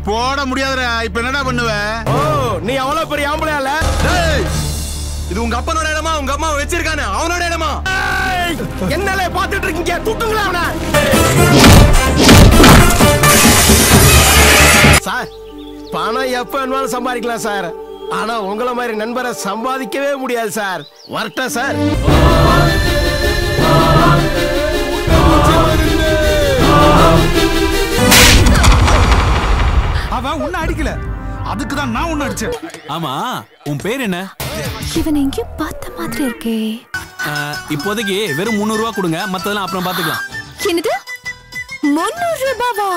போட முடியாதுடா. இப்ப என்னடா பண்ணுவ? ஓ, நீ அவ்வளவு பெரிய ஆம்பளையா இல்ல? டேய், இது உங்க அப்பனோட இடமா உங்க அம்மா வச்சிருக்கானே அவனோட இடமா? என்னலே பாத்துட்டு இருக்கீங்க? துட்டுங்களா அவன. சார், பணம் எப்ப வேணாலும் சம்பாதிக்கலாம் சார். ஆனா உங்களை மாதிரி நண்பரை சம்பாதிக்கவே முடியாது சார். வரட்டா சார். அவன் உன்னை அடிக்கல, அதுக்குதான் நான் உன்னை அடிச்சேன். ஆமா, உன் பேர் என்ன? இவன் எங்கேயோ பார்த்த மாதிரி இருக்கே. இப்போதைக்கு வெறும் 300 ரூபா கொடுங்க, மத்ததெல்லாம் அப்புறம் பாத்துக்கலாம். என்னது 300 ரூபாவா?